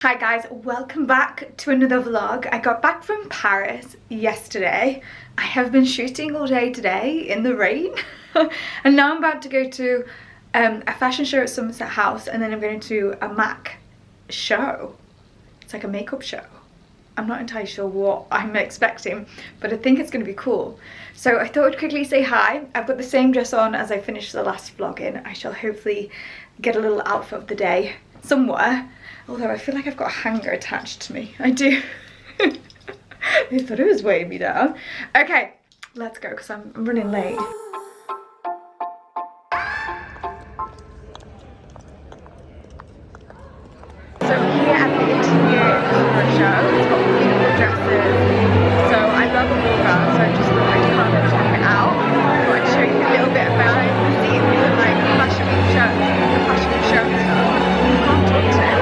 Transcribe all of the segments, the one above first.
Hi guys, welcome back to another vlog. I got back from Paris yesterday. I have been shooting all day today in the rain and now I'm about to go to a fashion show at Somerset House, and then I'm going to a MAC show. It's like a makeup show. I'm not entirely sure what I'm expecting, but I think it's going to be cool. So I thought I'd quickly say hi. I've got the same dress on as I finished the last vlog in. I shall hopefully get a little outfit of the day somewhere. Although I feel like I've got a hanger attached to me. I do. I thought it was weighing me down. Okay, let's go because I'm running late. So here at the interior show, it's got beautiful dresses. So I love them all girls, so I just thought I'd come and check it out. I thought I'd show you a little bit behind the scenes of like the fashion week show, the fashion week show and stuff. I can't talk today.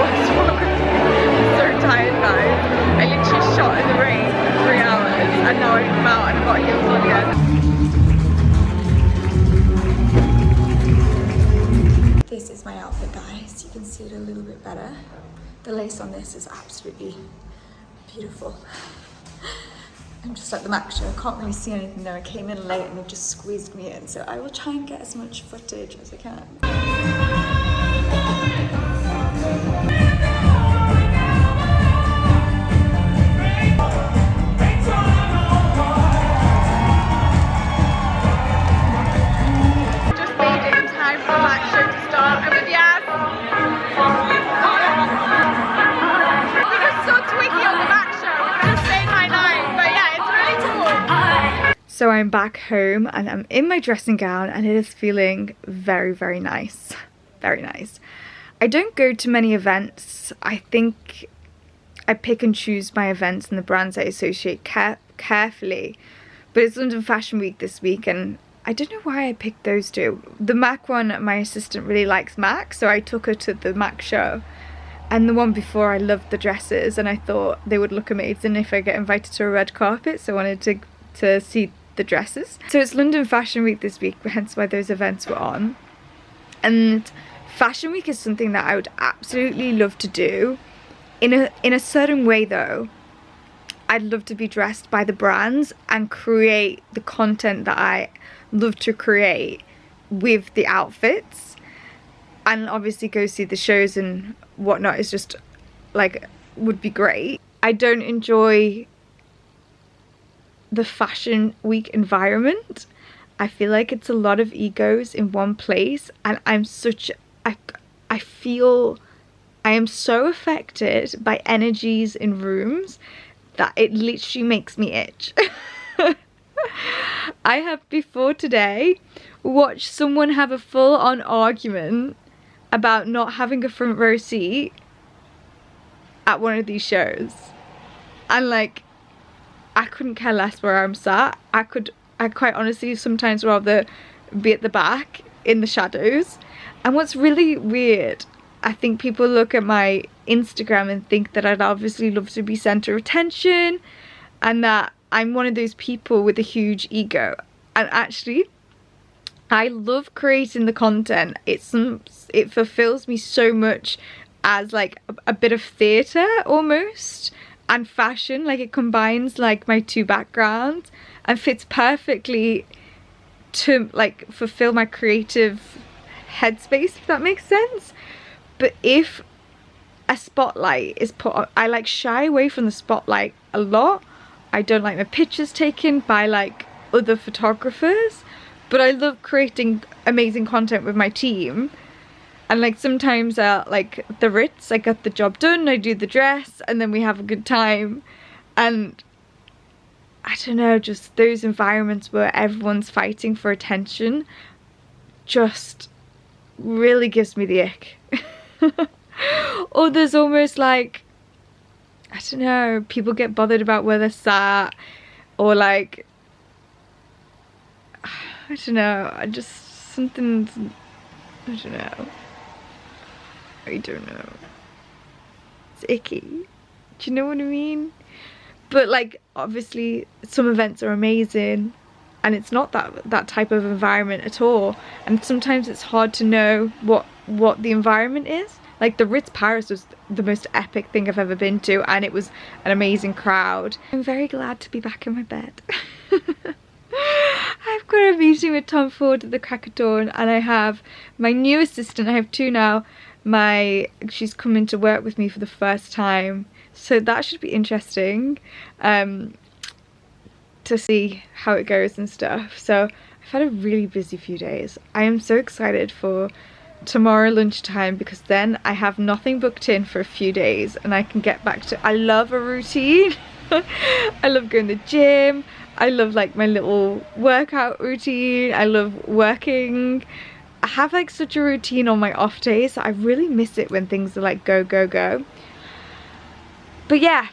I'm so tired guys. I literally shot in the rain for 3 hours and now I've come out and I've got heels on again. This is my outfit guys. You can see it a little bit better. The lace on this is absolutely beautiful. I'm just at the MAC show. I can't really see anything there. I came in late and they've just squeezed me in. So I will try and get as much footage as I can. So I'm back home and I'm in my dressing gown and it is feeling very, very nice. Very nice. I don't go to many events. I think I pick and choose my events and the brands I associate carefully. But it's London Fashion Week this week and I don't know why I picked those two. The MAC one, my assistant really likes MAC, so I took her to the MAC show. And the one before, I loved the dresses and I thought they would look amazing if I get invited to a red carpet, so I wanted to see the dresses. So it's London Fashion Week this week, hence why those events were on. And Fashion Week is something that I would absolutely love to do. In a certain way though, I'd love to be dressed by the brands and create the content that I love to create with the outfits. And obviously go see the shows and whatnot is just like, would be great. I don't enjoy the Fashion Week environment. I feel like it's a lot of egos in one place and I feel I am so affected by energies in rooms that it literally makes me itch. I have before today watched someone have a full-on argument about not having a front row seat at one of these shows, and like I couldn't care less where I'm sat. I quite honestly sometimes rather be at the back in the shadows. And what's really weird, I think people look at my Instagram and think that I'd obviously love to be center of attention and that I'm one of those people with a huge ego. And actually, I love creating the content. It fulfills me so much as like a bit of theatre almost. And fashion, like it combines like my two backgrounds and fits perfectly to like fulfill my creative headspace, if that makes sense. But if a spotlight is put on, I like shy away from the spotlight a lot. I don't like my pictures taken by like other photographers, but I love creating amazing content with my team. And like sometimes like the Ritz, I get the job done, I do the dress and then we have a good time. And I don't know, just those environments where everyone's fighting for attention just really gives me the ick. Or there's almost like, I don't know, people get bothered about where they're sat, or like, I don't know, I don't know. It's icky. Do you know what I mean? But like, obviously some events are amazing and it's not that type of environment at all. And sometimes it's hard to know what the environment is. Like the Ritz Paris was the most epic thing I've ever been to, and it was an amazing crowd. I'm very glad to be back in my bed. I've got a meeting with Tom Ford at the crack of dawn, and I have my new assistant. I have two now. She's coming to work with me for the first time, so that should be interesting to see how it goes and stuff. So I've had a really busy few days. I am so excited for tomorrow lunchtime, because then I have nothing booked in for a few days and I can get back to, I love a routine. I love going to the gym. I love like my little workout routine. I love working. I have like such a routine on my off days. I really miss it when things are like go, go, go. But yeah,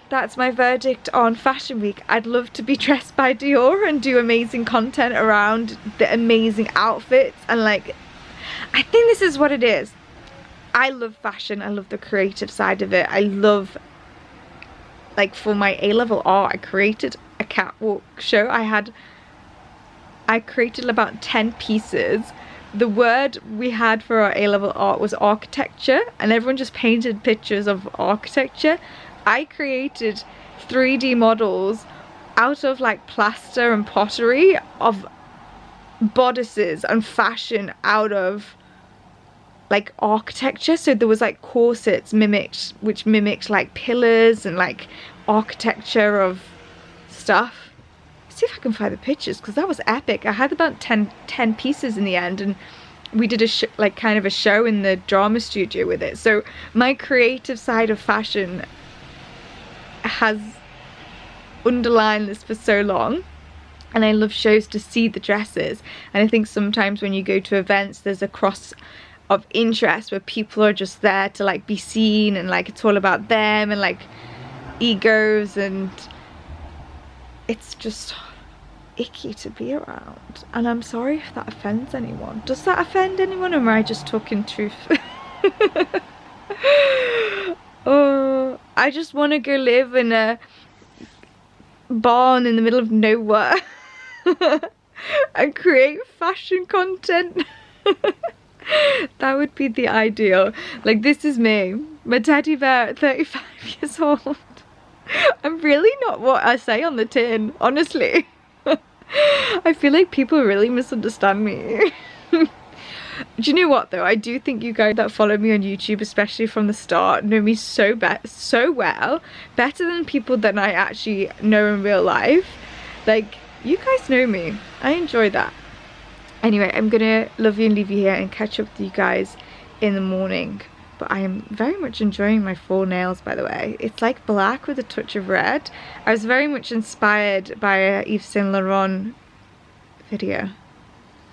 that's my verdict on Fashion Week. I'd love to be dressed by Dior and do amazing content around the amazing outfits, and like, I think this is what it is. I love fashion. I love the creative side of it. I love, like for my A-level art, I created a catwalk show. I created about 10 pieces. The word we had for our A-level art was architecture, and everyone just painted pictures of architecture. I created 3D models out of like plaster and pottery of bodices and fashion out of like architecture. So there was like corsets which mimicked like pillars and like architecture of stuff. See if I can find the pictures, because that was epic. I had about 10 pieces in the end, and we did a like kind of a show in the drama studio with it. So my creative side of fashion has underlined this for so long, and I love shows to see the dresses. And I think sometimes when you go to events, there's a cross of interest where people are just there to like be seen, and like it's all about them and like egos, and it's just icky to be around. And I'm sorry if that offends anyone. Does that offend anyone, or am I just talking truth? Oh, I just want to go live in a barn in the middle of nowhere and create fashion content. That would be the ideal. Like, this is me, my teddy bear at 35 years old. I'm really not what I say on the tin, honestly. I feel like people really misunderstand me. Do you know what though? I do think you guys that follow me on YouTube, especially from the start, know me so well, better than people that I actually know in real life. Like, you guys know me. I enjoy that. Anyway, I'm gonna love you and leave you here and catch up with you guys in the morning. But I am very much enjoying my fall nails, by the way. It's like black with a touch of red. I was very much inspired by a Yves Saint Laurent video.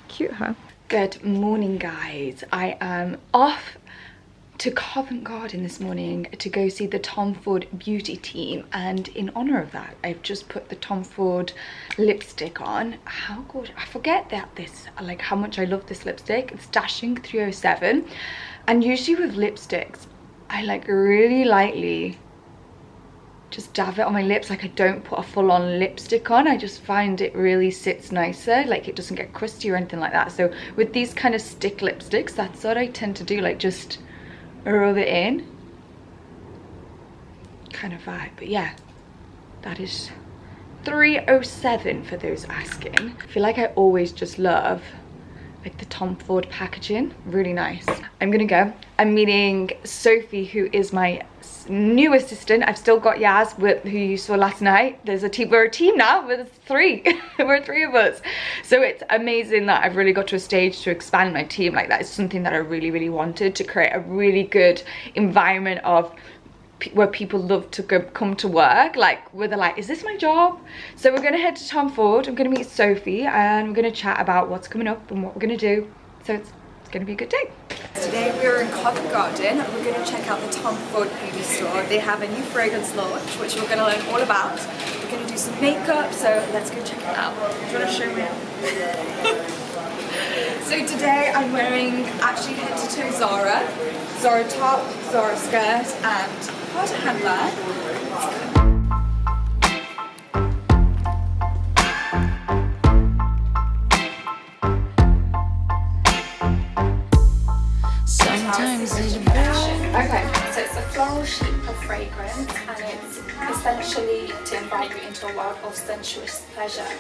Cute, huh? Good morning, guys. I am off to Covent Garden this morning to go see the Tom Ford beauty team, and in honor of that, I've just put the Tom Ford lipstick on. How good! I forget that like how much I love this lipstick. It's Dashing 307, and usually with lipsticks, I like really lightly just dab it on my lips. Like, I don't put a full-on lipstick on. I just find it really sits nicer, like it doesn't get crusty or anything like that. So with these kind of stick lipsticks, that's what I tend to do, like just rub it in kind of vibe. But yeah, that is 307 for those asking. I feel like I always just love like the Tom Ford packaging, really nice. I'm gonna go. I'm meeting Sophie, who is my new assistant. I've still got Yaz, who you saw last night. There's a team, we're a team now, we're three. We're three of us. So it's amazing that I've really got to a stage to expand my team like that. It's something that I really, really wanted, to create a really good environment of where people love to come to work, like where they're like, is this my job? So we're gonna head to Tom Ford. I'm gonna meet Sophie and we're gonna chat about what's coming up and what we're gonna do. So it's gonna be a good day. Today we're in Covent Garden. We're gonna check out the Tom Ford beauty store. They have a new fragrance launch, which we're gonna learn all about. We're gonna do some makeup, so let's go check it out. Do you wanna show me? So today I'm wearing actually head to toe Zara top, Zara skirt, and part handbag. Sometimes it's better. fragrance, and it's essentially to invite you into a world of sensuous pleasure. So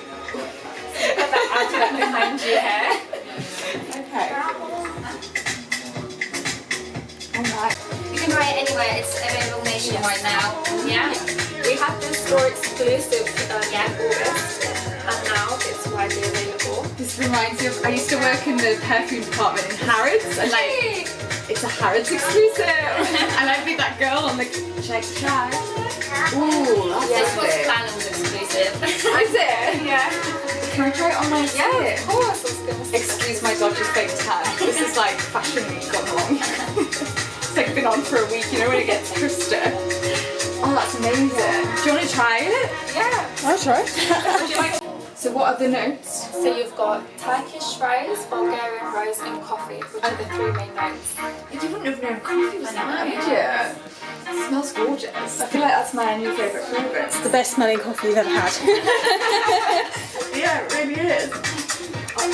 you've got that advert behind you here. Okay. Alright. You can buy it anywhere, it's available nationwide now. Yeah. We had this store exclusive in August, and now it's widely available. This reminds me of, I used to work in the perfume department in Harrods, and like, it's a Harrods exclusive. And I'd be that girl on the check try. Ooh, that's This was Flannel's exclusive. Is it? Yeah. Can I try it on my skin? Yeah, of course. I was gonna say. Excuse my dodgy fake tan. This is like fashion week gone along. It's like been on for a week, you know, when it gets crisper. Oh, that's amazing. Do you want to try it? Yeah. I'll try. Would you like? So what are the notes? So you've got Turkish rose, Bulgarian rose, and coffee, which are the 3 main notes. You wouldn't have known coffee was in there, would you? Yeah. It smells gorgeous. I feel like that's my new favourite fragrance. The best smelling coffee you've ever had. Yeah, it really is.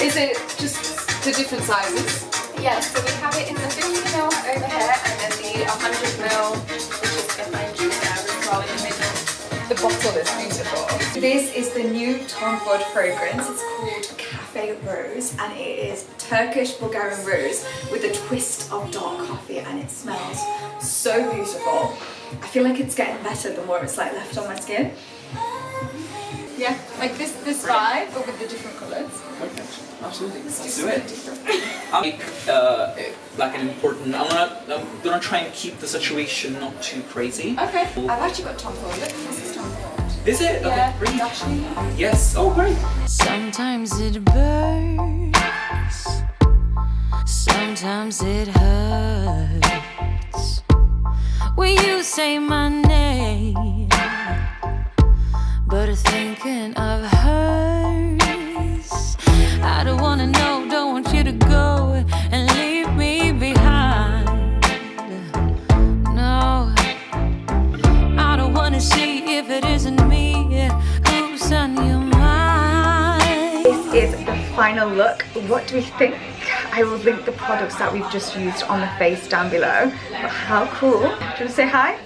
Is it just the different sizes? Yes, so we have it in the 50ml over here, and then the 100ml, which is behind you there as well in the middle. The bottle is beautiful. This is the new Tom Ford fragrance. It's called Cafe Rose, and it is Turkish Bulgarian rose with a twist of dark coffee, and it smells so beautiful. I feel like it's getting better the more it's like left on my skin. Yeah, like this vibe, but with the different colours. Perfect. Absolutely. Let's do it. I'll make like an important. I'm gonna try and keep the situation not too crazy. Okay. I've actually got Tom Ford. Look, this is Tom Ford. Is it? Yeah, Okay, great. actually. Yes. Oh, great. Sometimes it burns, sometimes it hurts when you say my name, but thinking of hers, I don't wanna know, don't want you to go and leave me behind. No, I don't wanna see if it isn't me who's on your mind. This is the final look. What do we think? I will link the products that we've just used on the face down below. But how cool. Do you want to say hi?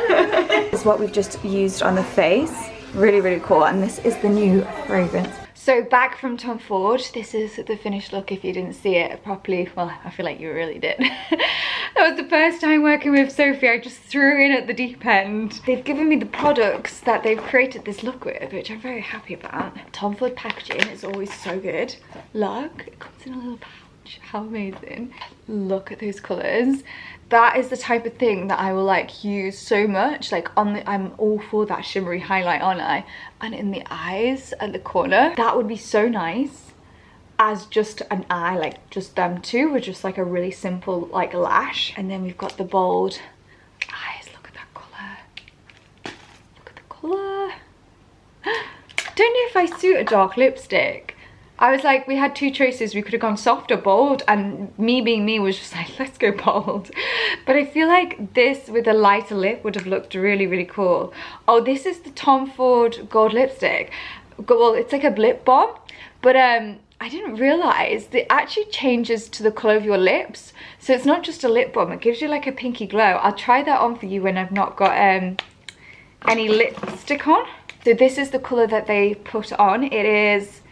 This is what we've just used on the face. Really, really cool. And this is the new fragrance. So back from Tom Ford, this is the finished look if you didn't see it properly. Well, I feel like you really did. That was the first time working with Sophie. I just threw in at the deep end. They've given me the products that they've created this look with, which I'm very happy about. Tom Ford packaging is always so good. Look, it comes in a little pouch. How amazing. Look at those colours. That is the type of thing that I will like use so much. Like on the, I'm all for that shimmery highlight, aren't I? And in the eyes at the corner, that would be so nice as just an eye, like just them two with just like a really simple like lash. And then we've got the bold eyes. Look at that colour. Look at the colour. Don't know if I suit a dark lipstick. I was like, we had two choices. We could have gone soft or bold, and me being me was just like, let's go bold. But I feel like this with a lighter lip would have looked really, really cool. Oh, this is the Tom Ford gold lipstick. Well, it's like a lip balm, but I didn't realise that it actually changes to the colour of your lips. So it's not just a lip balm, it gives you like a pinky glow. I'll try that on for you when I've not got any lipstick on. So this is the colour that they put on. It is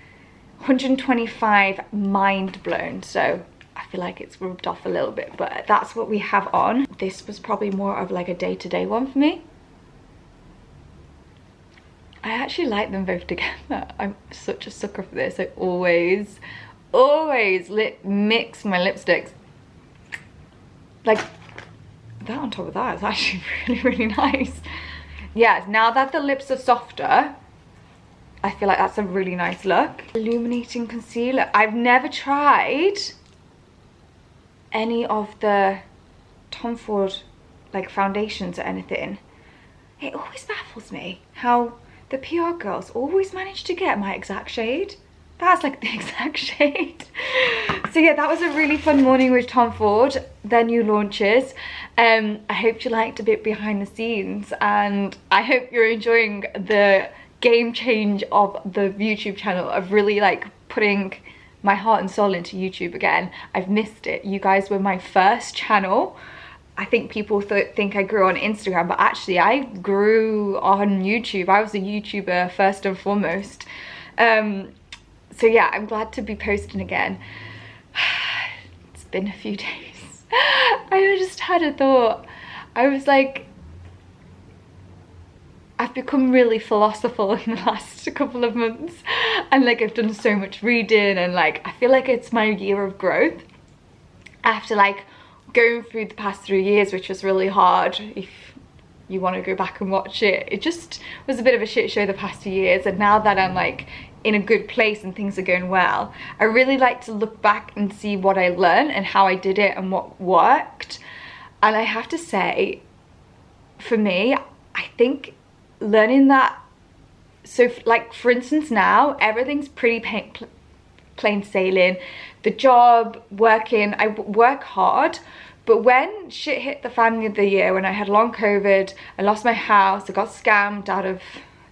125 Mind Blown, so I feel like it's rubbed off a little bit, but that's what we have on. This was probably more of like a day-to-day one for me. I actually like them both together. I'm such a sucker for this. I always mix my lipsticks. Like that on top of that is actually really, really nice. Yeah, now that the lips are softer, I feel like that's a really nice look. Illuminating concealer. I've never tried any of the Tom Ford like foundations or anything. It always baffles me how the PR girls always manage to get my exact shade. That's like the exact shade. So yeah, that was a really fun morning with Tom Ford, their new launches. I hope you liked a bit behind the scenes, and I hope you're enjoying the game change of the YouTube channel of really like putting my heart and soul into YouTube again. I've missed it. You guys were my first channel I think people think I grew on Instagram, but actually I grew on YouTube. I was a YouTuber first and foremost. So yeah, I'm glad to be posting again. It's been a few days. I just had a thought. I was like, I've become really philosophical in the last couple of months, and like I've done so much reading, and like I feel like it's my year of growth after like going through the past 3 years, which was really hard. If you want to go back and watch it, it just was a bit of a shit show the past 2 years, and now that I'm like in a good place and things are going well, I really like to look back and see what I learned and how I did it and what worked. And I have to say, for me, I think learning that, so like for instance now everything's pretty plain sailing. The job, working, I work hard, but when shit hit the fan the other year, when I had long COVID, I lost my house, I got scammed out of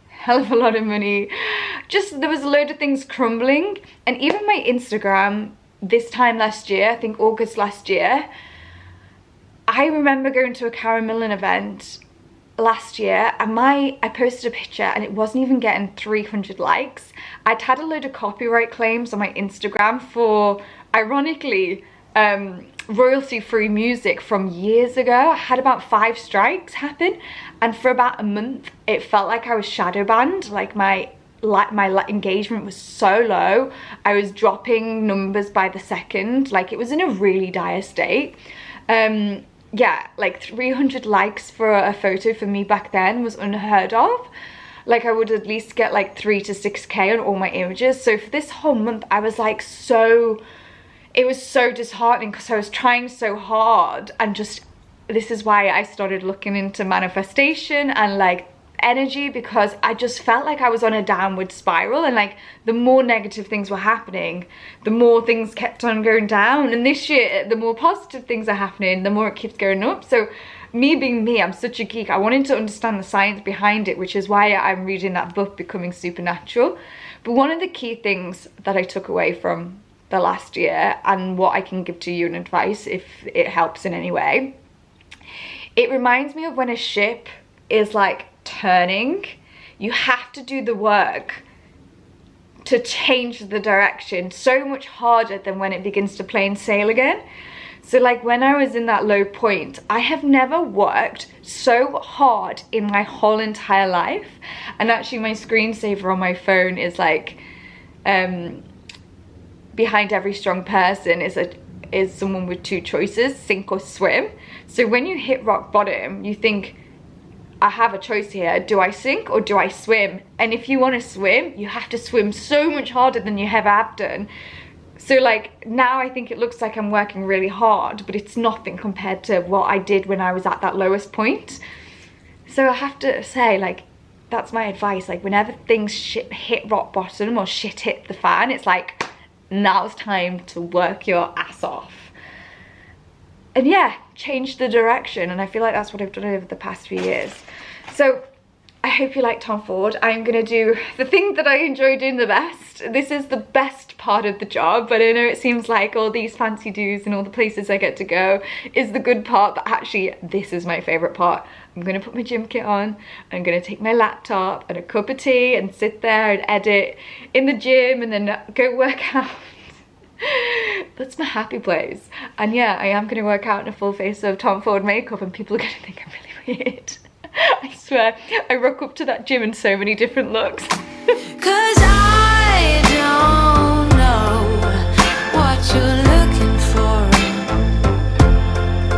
hell of a lot of money, just there was a load of things crumbling. And even my Instagram this time last year, I think August last year, I remember going to a Karen Millen event last year, and I posted a picture and it wasn't even getting 300 likes. I'd had a load of copyright claims on my Instagram for, ironically, royalty-free music from years ago. I had about 5 strikes happen, and for about a month it felt like I was shadow banned. Like my engagement was so low, I was dropping numbers by the second, like it was in a really dire state. Yeah, like 300 likes for a photo for me back then was unheard of. Like I would at least get like 3 to 6k on all my images. So for this whole month I was like it was so disheartening, because I was trying so hard, and just, this is why I started looking into manifestation and like energy, because I just felt like I was on a downward spiral, and like the more negative things were happening, the more things kept on going down. And this year the more positive things are happening, the more it keeps going up. So me being me, I'm such a geek, I wanted to understand the science behind it, which is why I'm reading that book, Becoming Supernatural. But one of the key things that I took away from the last year, and what I can give to you in advice if it helps in any way, it reminds me of when a ship is like turning, you have to do the work to change the direction so much harder than when it begins to plain sail again. So like when I was in that low point, I have never worked so hard in my whole entire life. And actually my screensaver on my phone is like, behind every strong person is someone with 2 choices, sink or swim. So when you hit rock bottom, you think, I have a choice here, do I sink or do I swim? And if you want to swim, you have to swim so much harder than you ever have done. So like now I think it looks like I'm working really hard, but it's nothing compared to what I did when I was at that lowest point. So I have to say, like, that's my advice. Like whenever things hit rock bottom or shit hit the fan, it's like, now's time to work your ass off. And yeah, change the direction. And I feel like that's what I've done over the past few years. So I hope you like Tom Ford. I'm gonna do the thing that I enjoy doing the best. This is the best part of the job, but I know it seems like all these fancy do's and all the places I get to go is the good part, but actually this is my favorite part. I'm gonna put my gym kit on, I'm gonna take my laptop and a cup of tea and sit there and edit in the gym and then go work out. That's my happy place. And yeah, I am gonna work out in a full face of Tom Ford makeup, and people are gonna think I'm really weird. I swear, I rock up to that gym in so many different looks. 'Cause